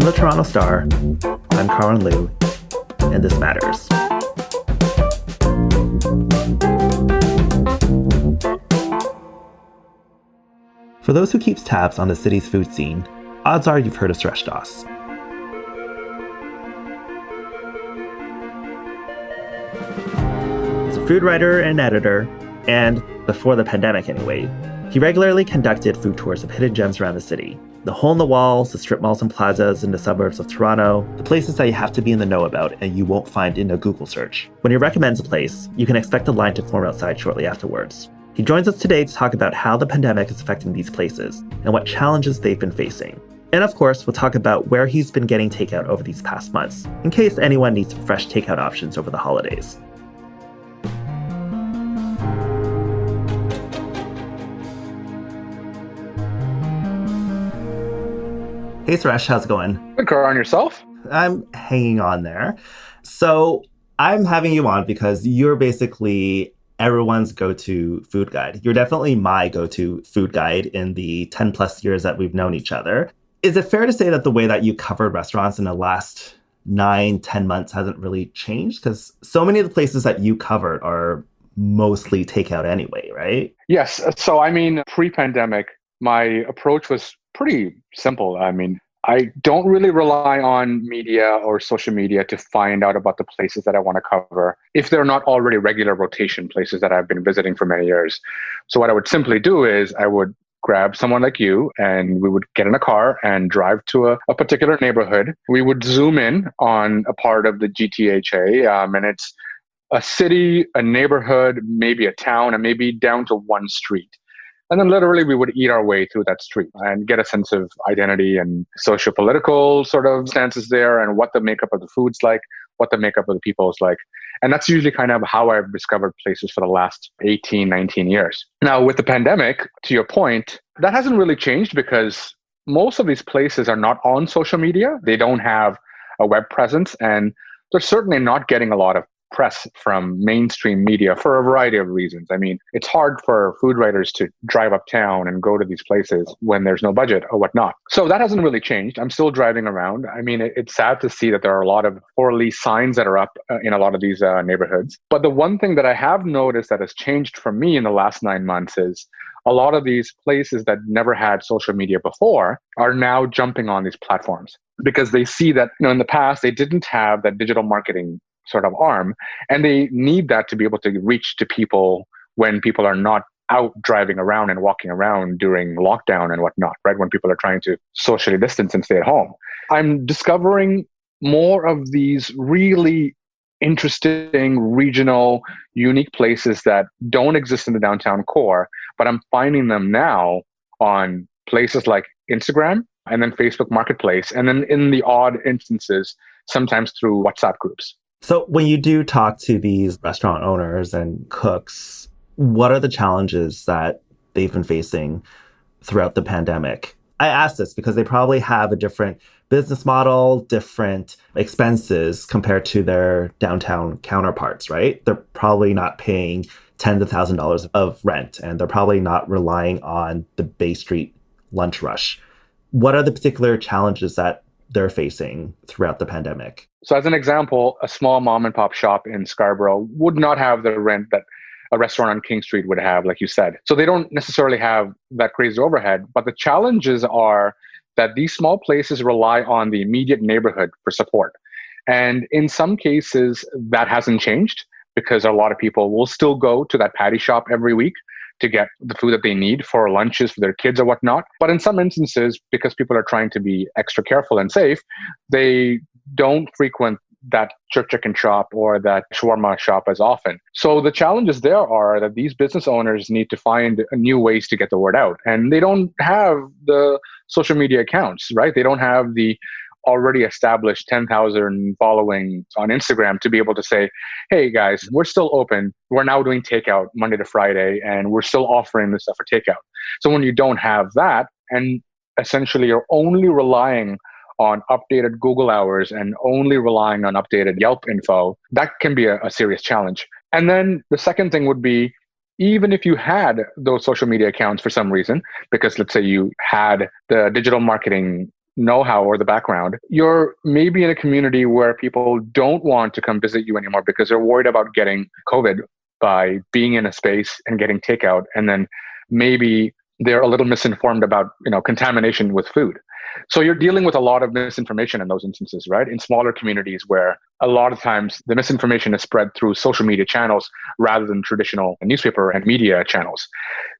the Toronto Star. I'm Karon Liu, and this matters. For those who keeps tabs on the city's food scene, odds are you've heard of Suresh Doss. He's a food writer and editor, and before the pandemic anyway, he regularly conducted food tours of hidden gems around the city. The hole-in-the-walls, the strip malls and plazas in the suburbs of Toronto, the places that you have to be in the know about and you won't find in a Google search. When he recommends a place, you can expect a line to form outside shortly afterwards. He joins us today to talk about how the pandemic is affecting these places and what challenges they've been facing. And of course, we'll talk about where he's been getting takeout over these past months, in case anyone needs fresh takeout options over the holidays. Hey Suresh, how's it going? Good, Karon, yourself? I'm hanging on there. So I'm having you on because you're basically everyone's go-to food guide. You're definitely my go-to food guide in the 10 plus years that we've known each other. Is it fair to say that the way that you covered restaurants in the last 9-10 months hasn't really changed? Because so many of the places that you covered are mostly takeout anyway, right? Yes. So, pre-pandemic, my approach was pretty simple. I don't really rely on media or social media to find out about the places that I want to cover if they're not already regular rotation places that I've been visiting for many years. So what I would simply do is I would grab someone like you and we would get in a car and drive to a particular neighborhood. We would zoom in on a part of the GTHA, and it's a city, a neighborhood, maybe a town, and maybe down to one street. And then literally we would eat our way through that street and get a sense of identity and socio-political sort of stances there and what the makeup of the food's like, what the makeup of the people is like. And that's usually kind of how I've discovered places for the last 18, 19 years. Now, with the pandemic, to your point, that hasn't really changed because most of these places are not on social media. They don't have a web presence, and they're certainly not getting a lot of press from mainstream media for a variety of reasons. It's hard for food writers to drive uptown and go to these places when there's no budget or whatnot. So that hasn't really changed. I'm still driving around. It's sad to see that there are a lot of poorly signs that are up in a lot of these neighborhoods. But the one thing that I have noticed that has changed for me in the last 9 months is a lot of these places that never had social media before are now jumping on these platforms because they see that, in the past, they didn't have that digital marketing sort of arm, and they need that to be able to reach to people when people are not out driving around and walking around during lockdown and whatnot, right? When people are trying to socially distance and stay at home. I'm discovering more of these really interesting, regional, unique places that don't exist in the downtown core, but I'm finding them now on places like Instagram and then Facebook Marketplace, and then in the odd instances, sometimes through WhatsApp groups. So when you do talk to these restaurant owners and cooks, what are the challenges that they've been facing throughout the pandemic? I ask this because they probably have a different business model, different expenses compared to their downtown counterparts, right? They're probably not paying tens of thousands of dollars of rent, and they're probably not relying on the Bay Street lunch rush. What are the particular challenges that they're facing throughout the pandemic? So as an example, a small mom and pop shop in Scarborough would not have the rent that a restaurant on King Street would have, like you said. So they don't necessarily have that crazy overhead, but the challenges are that these small places rely on the immediate neighborhood for support. And in some cases, that hasn't changed because a lot of people will still go to that patty shop every week to get the food that they need for lunches for their kids or whatnot. But in some instances, because people are trying to be extra careful and safe, they don't frequent that jerk chicken shop or that shawarma shop as often. So the challenges there are that these business owners need to find new ways to get the word out. And they don't have the social media accounts, right? They don't have the already established 10,000 following on Instagram to be able to say, hey guys, we're still open. We're now doing takeout Monday to Friday, and we're still offering this stuff for takeout. So when you don't have that, and essentially you're only relying on updated Google hours and only relying on updated Yelp info, that can be a serious challenge. And then the second thing would be, even if you had those social media accounts for some reason, because let's say you had the digital marketing know-how or the background, you're maybe in a community where people don't want to come visit you anymore because they're worried about getting COVID by being in a space and getting takeout. And then maybe they're a little misinformed about, contamination with food. So you're dealing with a lot of misinformation in those instances, right? In smaller communities where a lot of times the misinformation is spread through social media channels rather than traditional newspaper and media channels.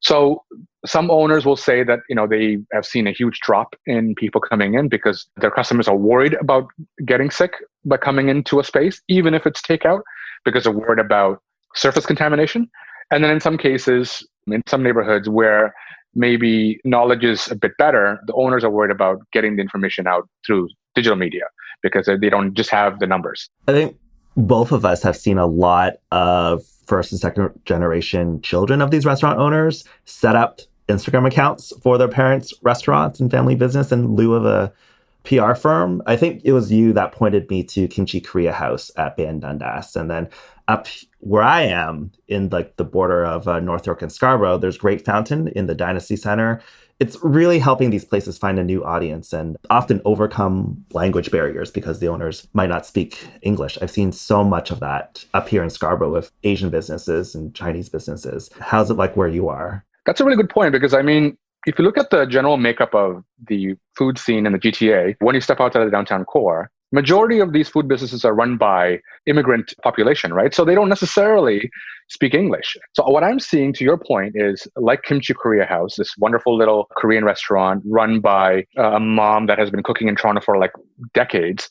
So some owners will say that, they have seen a huge drop in people coming in because their customers are worried about getting sick by coming into a space, even if it's takeout, because they're worried about surface contamination. And then in some cases, in some neighborhoods where maybe knowledge is a bit better, the owners are worried about getting the information out through digital media because they don't just have the numbers. I think both of us have seen a lot of first and second generation children of these restaurant owners set up Instagram accounts for their parents' restaurants and family business in lieu of a PR firm. I think it was you that pointed me to Kimchi Korea House at Bay and Dundas. And then up where I am in the border of North York and Scarborough, there's Great Fountain in the Dynasty Center. It's really helping these places find a new audience and often overcome language barriers because the owners might not speak English. I've seen so much of that up here in Scarborough with Asian businesses and Chinese businesses. How's it like where you are? That's a really good point because, if you look at the general makeup of the food scene in the GTA, when you step outside of the downtown core, majority of these food businesses are run by immigrant population, right? So they don't necessarily speak English. So what I'm seeing, to your point, is like Kimchi Korea House, this wonderful little Korean restaurant run by a mom that has been cooking in Toronto for like decades.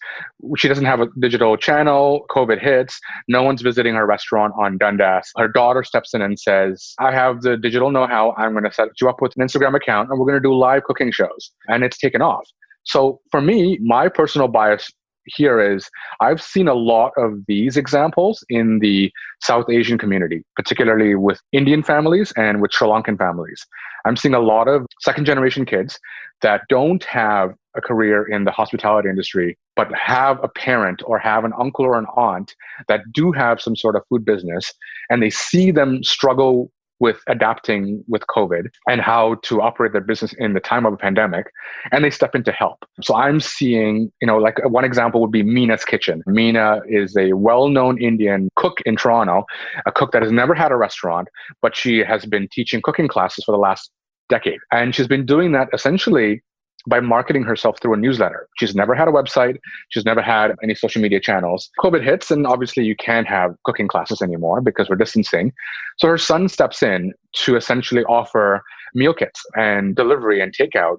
She doesn't have a digital channel. COVID hits. No one's visiting her restaurant on Dundas. Her daughter steps in and says, I have the digital know-how. I'm going to set you up with an Instagram account and we're going to do live cooking shows. And it's taken off. So for me, my personal bias here is I've seen a lot of these examples in the South Asian community, particularly with Indian families and with Sri Lankan families. I'm seeing a lot of second generation kids that don't have a career in the hospitality industry, but have a parent or have an uncle or an aunt that do have some sort of food business, and they see them struggle with adapting with COVID and how to operate their business in the time of a pandemic, and they step in to help. So I'm seeing, like one example would be Mina's Kitchen. Mina is a well-known Indian cook in Toronto, a cook that has never had a restaurant, but she has been teaching cooking classes for the last decade. And she's been doing that essentially by marketing herself through a newsletter. She's never had a website. She's never had any social media channels. COVID hits, and obviously you can't have cooking classes anymore because we're distancing. So her son steps in to essentially offer meal kits and delivery and takeout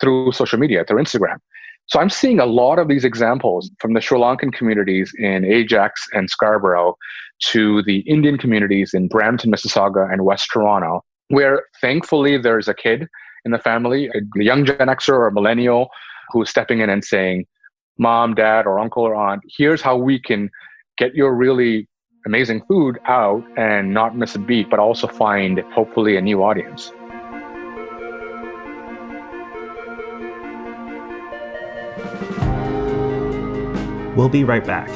through social media, through Instagram. So I'm seeing a lot of these examples from the Sri Lankan communities in Ajax and Scarborough to the Indian communities in Brampton, Mississauga, and West Toronto, where thankfully there's a kid in the family, a young Gen Xer or a millennial who's stepping in and saying, Mom, Dad, or Uncle or Aunt, here's how we can get your really amazing food out and not miss a beat, but also find hopefully a new audience. We'll be right back.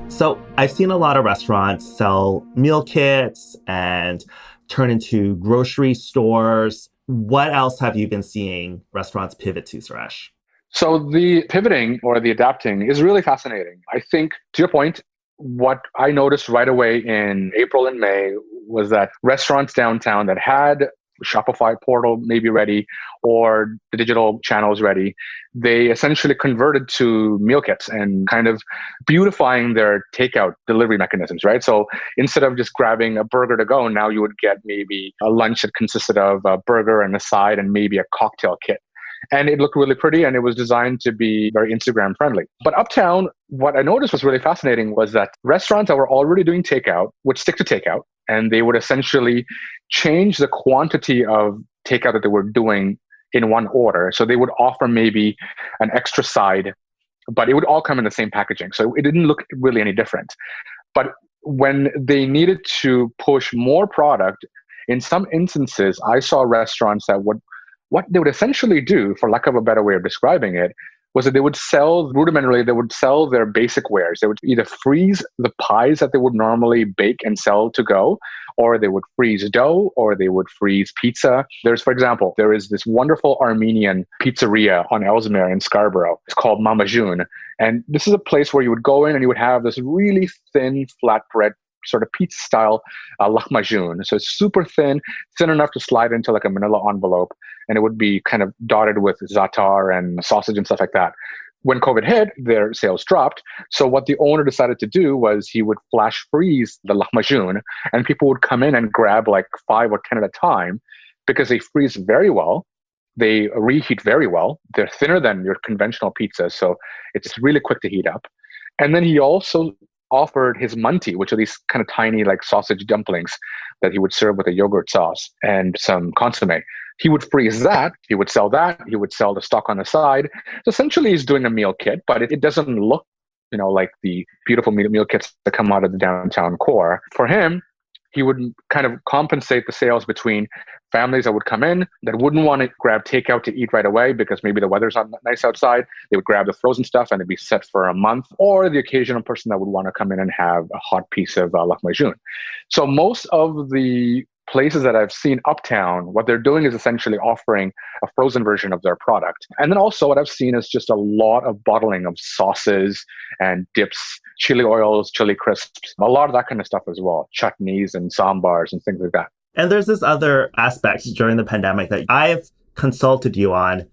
So I've seen a lot of restaurants sell meal kits and turn into grocery stores. What else have you been seeing restaurants pivot to, Suresh? So the pivoting or the adapting is really fascinating. I think, to your point, what I noticed right away in April and May was that restaurants downtown that had Shopify portal maybe ready or the digital channels ready, they essentially converted to meal kits and kind of beautifying their takeout delivery mechanisms, right? So instead of just grabbing a burger to go, now you would get maybe a lunch that consisted of a burger and a side and maybe a cocktail kit. And it looked really pretty and it was designed to be very Instagram friendly. But uptown, what I noticed was really fascinating was that restaurants that were already doing takeout would stick to takeout, and they would essentially change the quantity of takeout that they were doing in one order. So they would offer maybe an extra side, but it would all come in the same packaging. So it didn't look really any different. But when they needed to push more product, in some instances, I saw restaurants that would, what they would essentially do, for lack of a better way of describing it, was that they would sell, rudimentarily, they would sell their basic wares. They would either freeze the pies that they would normally bake and sell to go, or they would freeze dough, or they would freeze pizza. There's, for example, there is this wonderful Armenian pizzeria on Ellesmere in Scarborough. It's called Mama June. And this is a place where you would go in and you would have this really thin flatbread sort of pizza style lahmacun. So it's super thin, thin enough to slide into like a manila envelope. And it would be kind of dotted with za'atar and sausage and stuff like that. When COVID hit, their sales dropped. So what the owner decided to do was he would flash freeze the lahmacun, and people would come in and grab like 5 or 10 at a time because they freeze very well. They reheat very well. They're thinner than your conventional pizza, so it's really quick to heat up. And then he also offered his manti, which are these kind of tiny like sausage dumplings that he would serve with a yogurt sauce and some consomme. He would freeze that. He would sell that. He would sell the stock on the side. So essentially, he's doing a meal kit, but it doesn't look, like the beautiful meal kits that come out of the downtown core. For him, he would kind of compensate the sales between families that would come in that wouldn't want to grab takeout to eat right away because maybe the weather's not nice outside. They would grab the frozen stuff and it'd be set for a month, or the occasional person that would want to come in and have a hot piece of lahmacun. So most of the places that I've seen uptown, what they're doing is essentially offering a frozen version of their product. And then also what I've seen is just a lot of bottling of sauces and dips, chili oils, chili crisps, a lot of that kind of stuff as well, chutneys and sambars and things like that. And there's this other aspect during the pandemic that I've consulted you on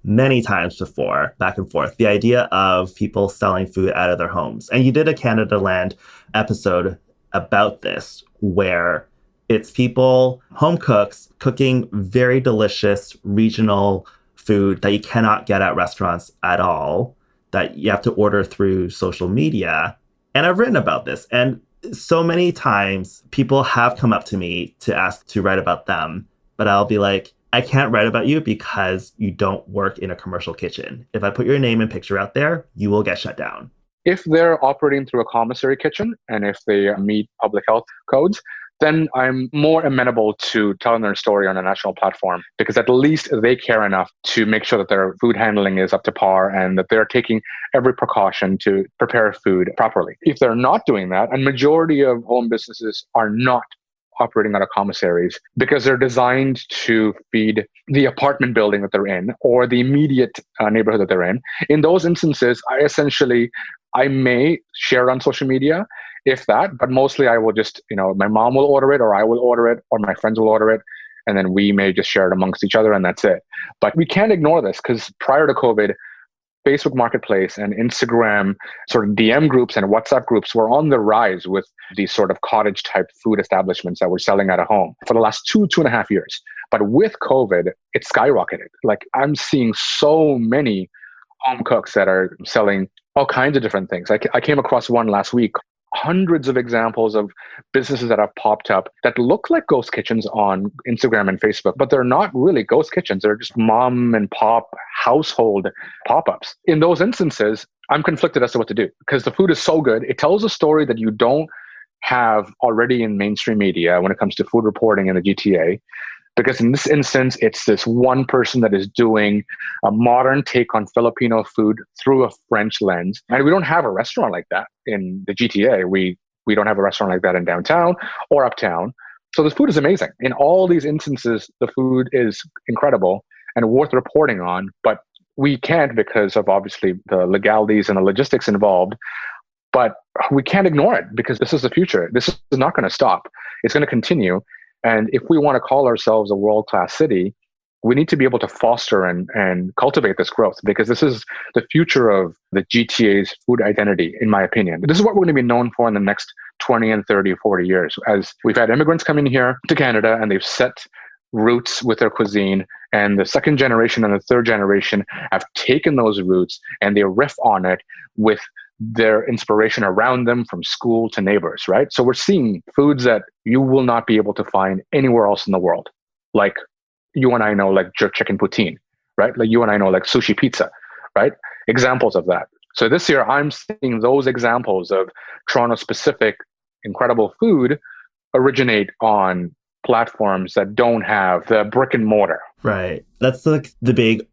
many times before, back and forth, the idea of people selling food out of their homes. And you did a Canada Land episode about this, where it's people, home cooks, cooking very delicious regional food that you cannot get at restaurants at all, that you have to order through social media. And I've written about this. And so many times people have come up to me to ask to write about them, but I'll be like, I can't write about you because you don't work in a commercial kitchen. If I put your name and picture out there, you will get shut down. If they're operating through a commissary kitchen and if they meet public health codes, then I'm more amenable to telling their story on a national platform, because at least they care enough to make sure that their food handling is up to par and that they're taking every precaution to prepare food properly. If they're not doing that, and majority of home businesses are not operating out of commissaries because they're designed to feed the apartment building that they're in or the immediate neighborhood that they're in those instances, I may share on social media, if that, but mostly I will just, my mom will order it, or I will order it, or my friends will order it, and then we may just share it amongst each other, and that's it. But we can't ignore this, because prior to COVID, Facebook Marketplace and Instagram sort of DM groups and WhatsApp groups were on the rise with these sort of cottage type food establishments that were selling at a home for the last 2.5 years. But with COVID, it skyrocketed. Like, I'm seeing so many home cooks that are selling all kinds of different things. I came across one last week, hundreds of examples of businesses that have popped up that look like ghost kitchens on Instagram and Facebook, but they're not really ghost kitchens. They're just mom and pop household pop-ups. In those instances, I'm conflicted as to what to do, because the food is so good. It tells a story that you don't have already in mainstream media when it comes to food reporting in the GTA. Because in this instance, it's this one person that is doing a modern take on Filipino food through a French lens. And we don't have a restaurant like that in the GTA. We don't have a restaurant like that in downtown or uptown. So this food is amazing. In all these instances, the food is incredible and worth reporting on. But we can't, because of obviously the legalities and the logistics involved. But we can't ignore it, because this is the future. This is not going to stop. It's going to continue. And if we want to call ourselves a world-class city, we need to be able to foster and cultivate this growth, because this is the future of the GTA's food identity, in my opinion. This is what we're going to be known for in the next 20 and 30 or 40 years. As we've had immigrants come in here to Canada and they've set roots with their cuisine, and the second generation and the third generation have taken those roots and they riff on it with their inspiration around them, from school to neighbors, right? So we're seeing foods that you will not be able to find anywhere else in the world. Like you and I know, like jerk chicken poutine, right? Like you and I know, like sushi pizza, right? Examples of that. So this year I'm seeing those examples of Toronto specific, incredible food originate on platforms that don't have the brick and mortar. Right. That's like the big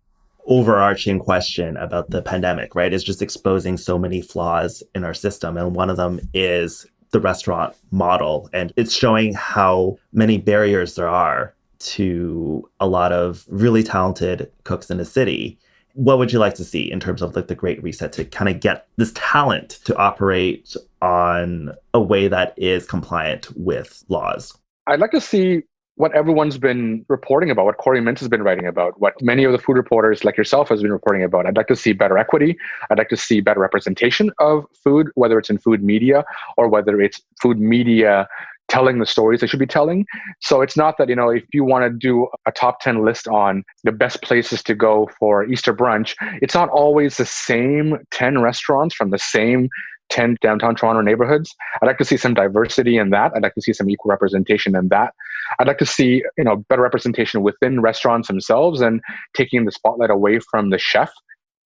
overarching question about the pandemic, right? Is just exposing so many flaws in our system. And one of them is the restaurant model. And it's showing how many barriers there are to a lot of really talented cooks in the city. What would you like to see in terms of like the Great Reset to kind of get this talent to operate on a way that is compliant with laws? I'd like to see what everyone's been reporting about, what Corey Mintz has been writing about, what many of the food reporters like yourself has been reporting about. I'd like to see better equity. I'd like to see better representation of food, whether it's in food media or whether it's food media telling the stories they should be telling. So it's not that, if you want to do a top 10 list on the best places to go for Easter brunch, it's not always the same 10 restaurants from the same 10 downtown Toronto neighborhoods. I'd like to see some diversity in that. I'd like to see some equal representation in that. I'd like to see, better representation within restaurants themselves and taking the spotlight away from the chef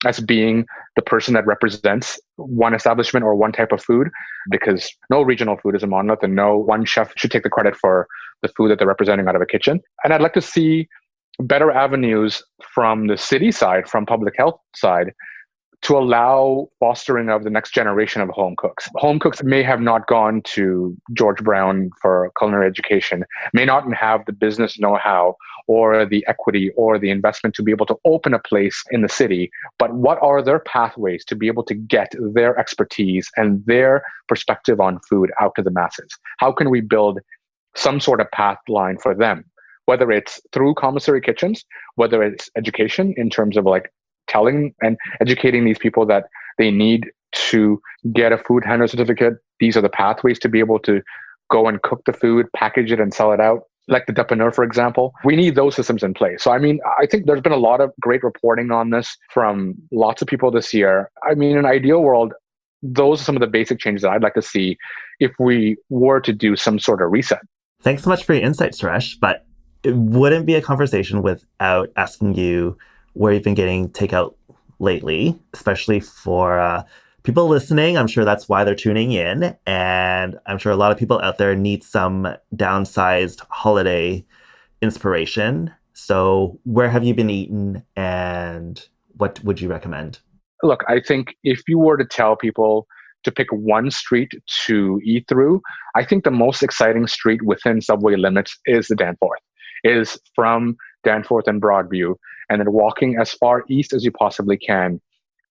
as being the person that represents one establishment or one type of food, because no regional food is a monolith and no one chef should take the credit for the food that they're representing out of a kitchen. And I'd like to see better avenues from the city side, from public health side, to allow fostering of the next generation of home cooks. Home cooks may have not gone to George Brown for culinary education, may not have the business know-how or the equity or the investment to be able to open a place in the city, but what are their pathways to be able to get their expertise and their perspective on food out to the masses? How can we build some sort of path line for them? Whether it's through commissary kitchens, whether it's education in terms of like telling and educating these people that they need to get a food handler certificate. These are the pathways to be able to go and cook the food, package it and sell it out. Like the dépanneur, for example. We need those systems in place. So, I think there's been a lot of great reporting on this from lots of people this year. In an ideal world, those are some of the basic changes that I'd like to see if we were to do some sort of reset. Thanks so much for your insights, Suresh. But it wouldn't be a conversation without asking you where you've been getting takeout lately, especially for people listening. I'm sure that's why they're tuning in. And I'm sure a lot of people out there need some downsized holiday inspiration. So where have you been eating and what would you recommend? Look, I think if you were to tell people to pick one street to eat through, I think the most exciting street within subway limits is the Danforth, is from Danforth and Broadview, and then walking as far east as you possibly can,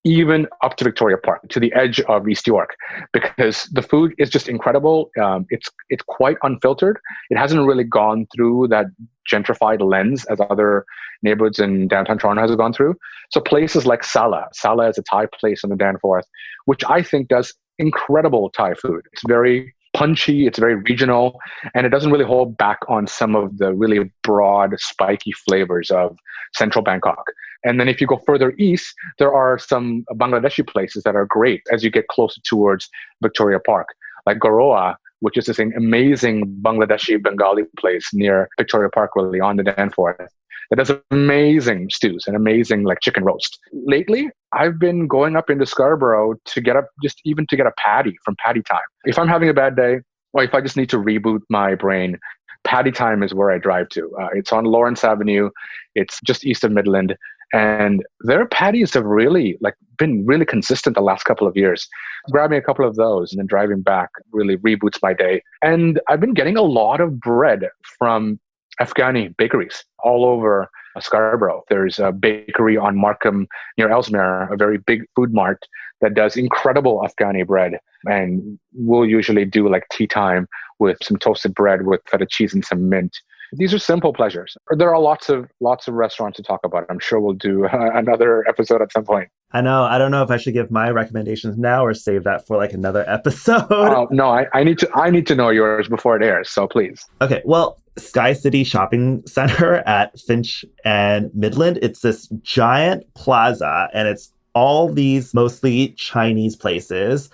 even up to Victoria Park, to the edge of East York, because the food is just incredible. It's quite unfiltered. It hasn't really gone through that gentrified lens as other neighborhoods in downtown Toronto has gone through. So places like Sala is a Thai place on the Danforth, which I think does incredible Thai food. It's very punchy, it's very regional, and it doesn't really hold back on some of the really broad, spiky flavors of central Bangkok. And then if you go further east, there are some Bangladeshi places that are great as you get closer towards Victoria Park, like Garoa, which is this amazing Bangladeshi Bengali place near Victoria Park, really on the Danforth, that does amazing stews and amazing like chicken roast. Lately, I've been going up into Scarborough to get a patty from Patty Time. If I'm having a bad day, or if I just need to reboot my brain, Patty Time is where I drive to. It's on Lawrence Avenue. It's just east of Midland. And their patties have really been really consistent the last couple of years. Grabbing a couple of those and then driving back really reboots my day. And I've been getting a lot of bread from Afghani bakeries all over Scarborough. There's a bakery on Markham near Ellesmere, a very big food mart that does incredible Afghani bread. And we'll usually do like tea time with some toasted bread with feta cheese and some mint. These are simple pleasures. There are lots of restaurants to talk about. I'm sure we'll do another episode at some point. I know. I don't know if I should give my recommendations now or save that for like another episode. No, I need to know yours before it airs. So please. Okay. Well, Sky City Shopping Center at Finch and Midland. It's this giant plaza, and it's all these mostly Chinese places,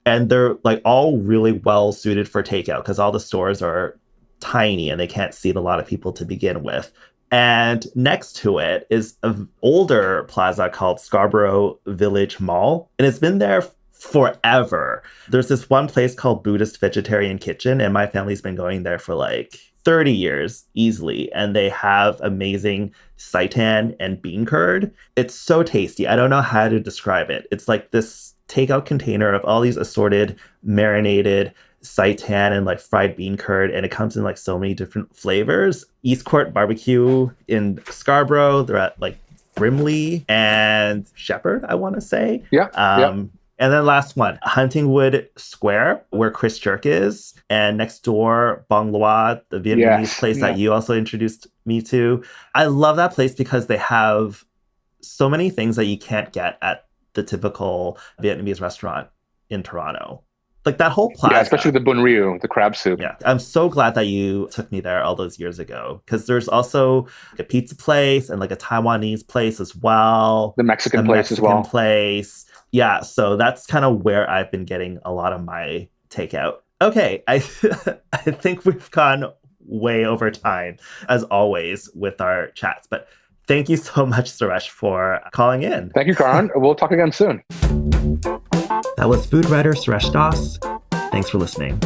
and they're like all really well suited for takeout because all the stores are tiny and they can't seat a lot of people to begin with. And next to it is an older plaza called Scarborough Village Mall. And it's been there forever. There's this one place called Buddhist Vegetarian Kitchen, and my family's been going there for like 30 years easily. And they have amazing seitan and bean curd. It's so tasty. I don't know how to describe it. It's like this takeout container of all these assorted marinated seitan and like fried bean curd, and it comes in like so many different flavors. East Court Barbecue in Scarborough, they're at like Brimley and Shepherd, I want to say. Yeah. And then last one, Huntingwood Square, where Chris Jerk is, and next door, Bong Loa, the Vietnamese place that you also introduced me to. I love that place because they have so many things that you can't get at the typical Vietnamese restaurant in Toronto. Like that whole plaza. Yeah, especially the bun ryu, the crab soup. Yeah, I'm so glad that you took me there all those years ago, because there's also a pizza place and like a Taiwanese place as well. The Mexican place as well. Place. Yeah, so that's kind of where I've been getting a lot of my takeout. Okay, I think we've gone way over time, as always, with our chats. But thank you so much, Suresh, for calling in. Thank you, Karan. We'll talk again soon. That was food writer Suresh Doss. Thanks for listening.